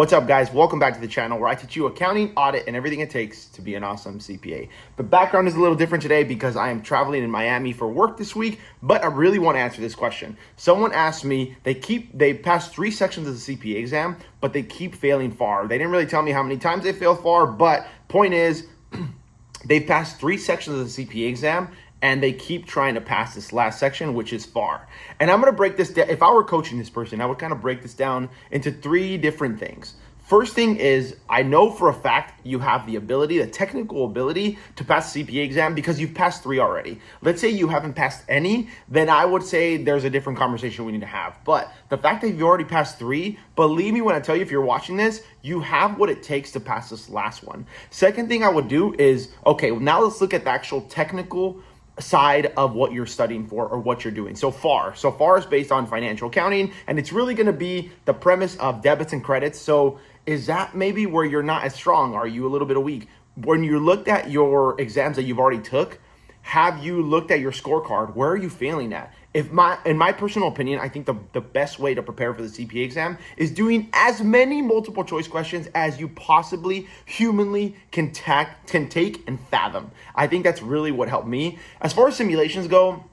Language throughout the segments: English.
What's up, guys? Welcome back to the channel where I teach you accounting, audit, and everything it takes to be an awesome CPA. The background is a little different today because I am traveling in Miami for work this week, but I really want to answer this question. Someone asked me, they passed 3 sections of the CPA exam, but they keep failing FAR. They didn't really tell me how many times they failed FAR, but point is, they've passed 3 sections of the CPA exam, and they keep trying to pass this last section, which is FAR. And I'm gonna break this down. If I were coaching this person, I would kind of break this down into 3 different things. First thing is, I know for a fact you have the ability, the technical ability to pass the CPA exam because you've passed 3 already. Let's say you haven't passed any, then I would say there's a different conversation we need to have. But the fact that you've already passed 3, believe me when I tell you, if you're watching this, you have what it takes to pass this last one. Second thing I would do is, okay, now let's look at the actual technical side of what you're studying for or what you're doing. So FAR is based on financial accounting, and it's really going to be the premise of debits and credits. So is that maybe where you're not as strong? Are you a little bit weak? When you looked at your exams that you've already took, have you looked at your scorecard? Where are you failing at? In my personal opinion, I think the best way to prepare for the CPA exam is doing as many multiple choice questions as you possibly humanly can take and fathom. I think that's really what helped me. As far as simulations go,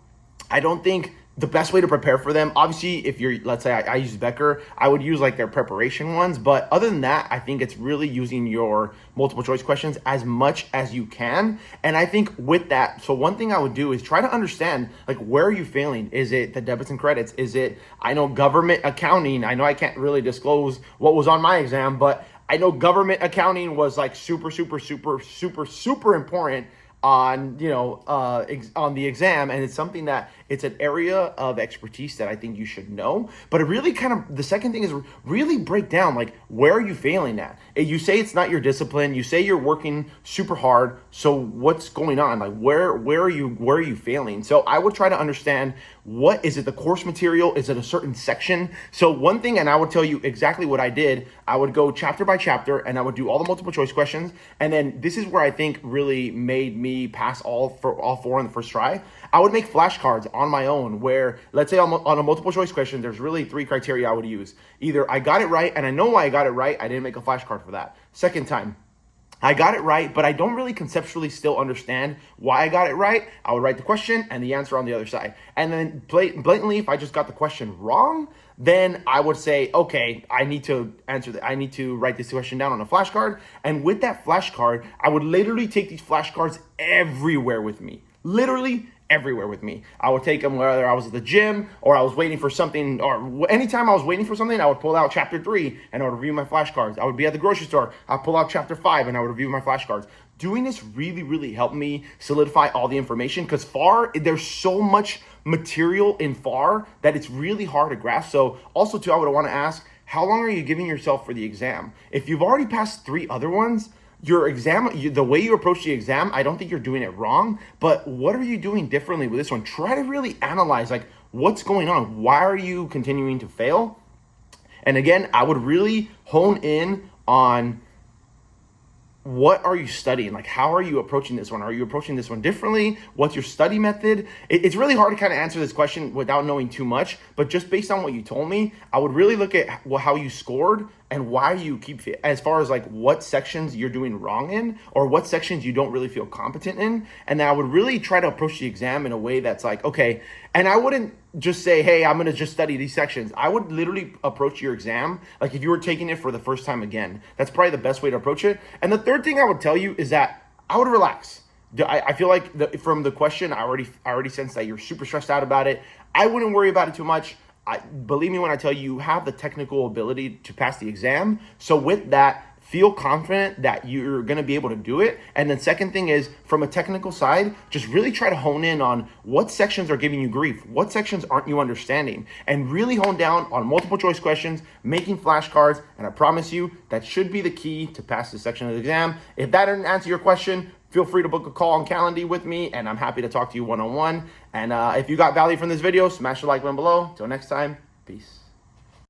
I don't think the best way to prepare for them, obviously, if you're, let's say I use Becker, I would use like their preparation ones. But other than that, I think it's really using your multiple choice questions as much as you can. And I think with that, so one thing I would do is try to understand, like, where are you failing? Is it the debits and credits? Is it, I know government accounting, I know I can't really disclose what was on my exam, but I know government accounting was like super important on, on the exam, and it's something that it's an area of expertise that I think you should know. But it really the second thing is really break down, like, where are you failing at? You say it's not your discipline, you say you're working super hard, so what's going on? Like, where are you failing? So I would try to understand, what is it, the course material? Is it a certain section? So one thing, and I would tell you exactly what I did, I would go chapter by chapter and I would do all the multiple choice questions. And then this is where I think really made me pass all 4 on the first try. I would make flashcards on my own where, let's say on a multiple choice question, there's really 3 criteria I would use. Either I got it right, and I know why I got it right, I didn't make a flashcard for that. Second time, I got it right, but I don't really conceptually still understand why I got it right. I would write the question and the answer on the other side. And then blatantly, if I just got the question wrong, then I would say, okay, I need to write this question down on a flashcard. And with that flashcard, I would literally take these flashcards everywhere with me. Literally everywhere with me. I would take them whether I was at the gym or I was waiting for something, or anytime I was waiting for something, I would pull out chapter 3 and I would review my flashcards. I would be at the grocery store, I'd pull out chapter 5 and I would review my flashcards. Doing this really helped me solidify all the information, because FAR, there's so much material in FAR that it's really hard to grasp. So also too, I would want to ask, how long are you giving yourself for the exam? If you've already passed 3 other ones, your exam, the way you approach the exam, I don't think you're doing it wrong, but what are you doing differently with this one? Try to really analyze, like, what's going on? Why are you continuing to fail? And again, I would really hone in on, what are you studying? Like, how are you approaching this one? Are you approaching this one differently? What's your study method? It's really hard to kind of answer this question without knowing too much, but just based on what you told me, I would really look at how you scored and why you keep, as far as like what sections you're doing wrong in, or what sections you don't really feel competent in. And then I would really try to approach the exam in a way that's like, okay, and I wouldn't just say, hey, I'm going to just study these sections. I would literally approach your exam like if you were taking it for the first time again. That's probably the best way to approach it. And the third thing I would tell you is that I would relax. I feel like from the question, I already sense that you're super stressed out about it. I wouldn't worry about it too much. Believe me when I tell you, you have the technical ability to pass the exam. So with that, feel confident that you're going to be able to do it. And then second thing is, from a technical side, just really try to hone in on what sections are giving you grief, what sections aren't you understanding, and really hone down on multiple choice questions, making flashcards, and I promise you that should be the key to pass this section of the exam. If that didn't answer your question, feel free to book a call on Calendly with me, and I'm happy to talk to you one-on-one. And if you got value from this video, smash the like button below. Till next time, peace.